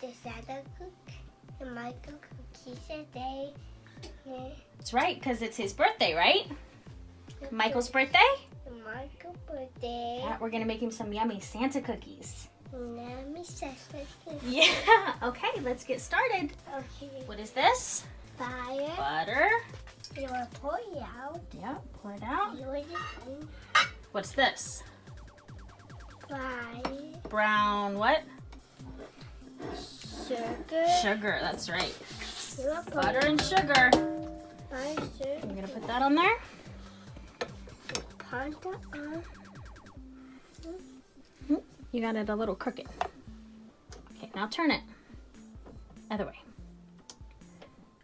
did the Santa cook and Michael cookies today. Yeah. That's right, because it's his birthday, right? Michael's birthday? Michael's birthday. Yeah, we're gonna make him some yummy Santa cookies. Let me set cookies. Yeah, okay, let's get started. Okay. What is this? Fire. Butter. You want to pour it out? Yep, pour it out. You want it What's this? fire. Brown what? Sugar. Sugar, that's right. You want to Butter and sugar. fire, sugar. We're gonna put that on there. Pour it on. You got it a little crooked. Okay, now turn it. Other way.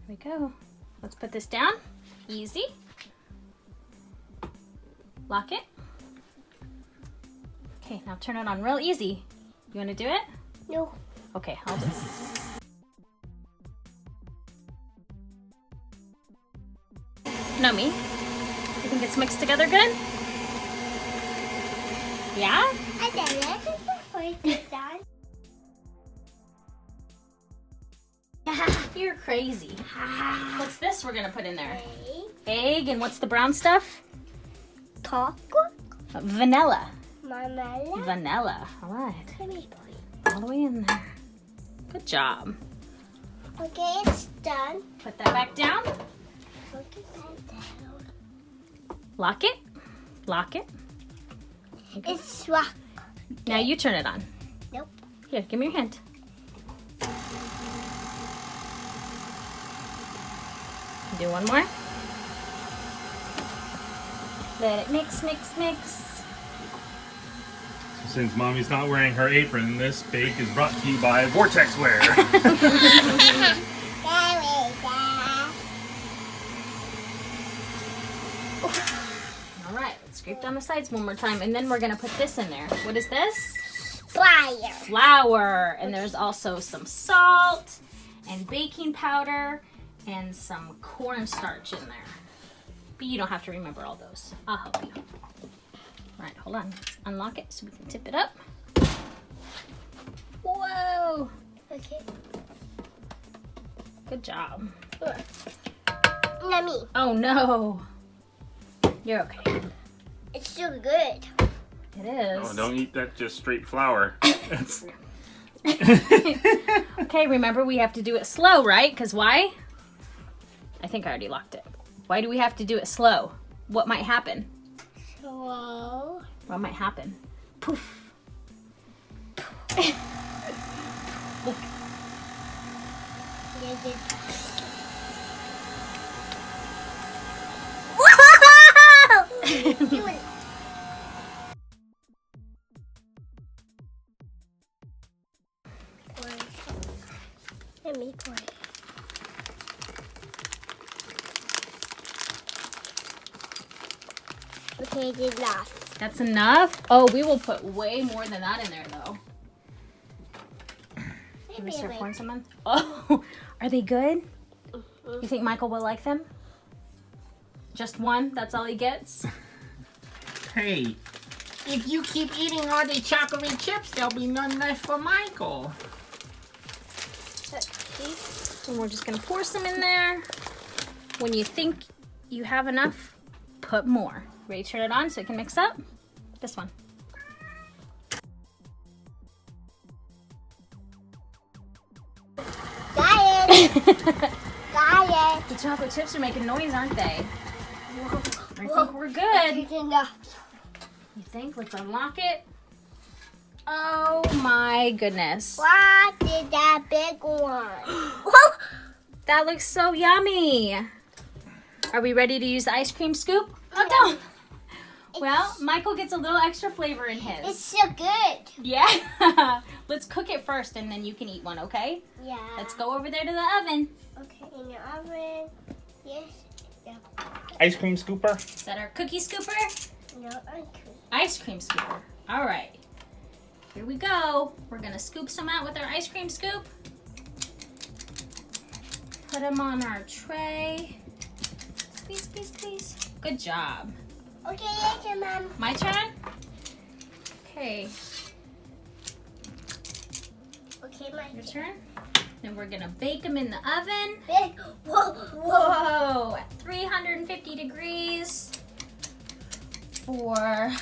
There we go. Let's put this down. Easy. Lock it. Okay, now turn it on real easy. You want to do it? No. Okay, I'll do it. Nomie, you think it's mixed together good? Yeah? I did it. Put it down. You're crazy. What's this we're gonna put in there? Egg. Egg, and what's the brown stuff? Chocolate. Vanilla. Marmalade. Vanilla. All right. Let me pour it. All the way in there. Good job. Okay, it's done. Put that back down. Put it back down. Lock it. Lock it. It's rock. Now you turn it on. Nope. Here, give me your hand. Do one more. Let it mix, mix, mix. So since Mommy's not wearing her apron, this bake is brought to you by Vortex Wear. All right, let's scrape down the sides one more time, and then we're gonna put this in there. What is this? Fire. Flour, and there's also some salt and baking powder and some cornstarch in there. But you don't have to remember all those. I'll help you. All right, hold on. Let's unlock it so we can tip it up. Whoa! Okay. Good job. Nomie. Oh no! You're okay. It's so good. It is. Oh, don't eat that just straight flour. That's... Okay, remember we have to do it slow, right? Because why? I think I already locked it. Why do we have to do it slow? What might happen? Slow. What might happen? Poof. Look. Let me pour it. Okay, did enough. That's enough? Oh, we will put way more than that in there, though. Can we start pouring some in? Oh, are they good? You think Michael will like them? Just one? That's all he gets? Hey, if you keep eating all the chocolate chips, there'll be none left for Michael. And we're just gonna pour some in there. When you think you have enough, put more. Ready to turn it on so it can mix up? This one. Got it. Got it. The chocolate chips are making noise, aren't they? Whoa. I think we're good. It's enough. You think? Let's unlock it. Oh my goodness. What did that big one? That looks so yummy. Are we ready to use the ice cream scoop? Oh, don't. Well, Michael gets a little extra flavor in his. It's so good. Yeah. Let's cook it first and then you can eat one, okay? Yeah. Let's go over there to the oven. Okay, in the oven. Yes. Yeah. Ice cream scooper? Is that our cookie scooper? No, I could. Ice cream scooper. All right. Here we go. We're going to scoop some out with our ice cream scoop. Put them on our tray. Squeeze, squeeze, squeeze. Good job. Okay, yes, Mom. My turn? Okay. Okay, my Your turn. Then we're gonna bake them in the oven. Whoa, Whoa! At 350 degrees for,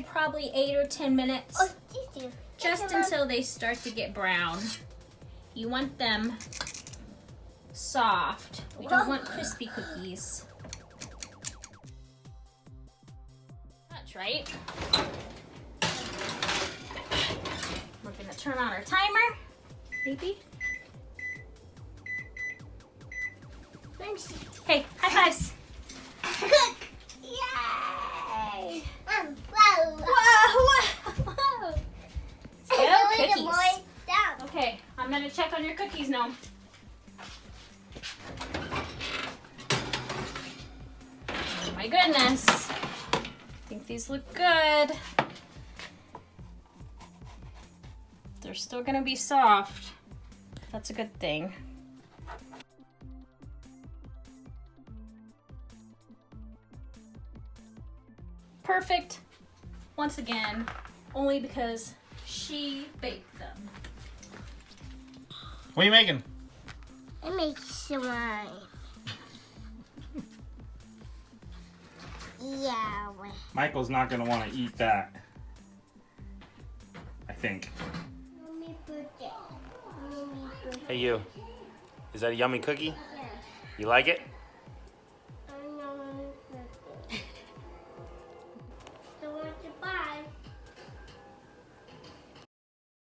probably 8 or 10 minutes. Oh, thank you. Just until they start to get brown. You want them soft. We don't want crispy cookies. That's right. We're gonna turn on our timer. Maybe. Hey, high fives. Cook! Yay! Whoa! Whoa! Go Way to cookies. boil down. Okay, I'm gonna check on your cookies now. Oh my goodness. I think these look good. They're still gonna be soft. That's a good thing. Perfect. Once again, only because she baked them. What are you making? I make slime. Yeah. Michael's not gonna want to eat that. I think. Let me put it. Hey you. Is that a yummy cookie? You like it?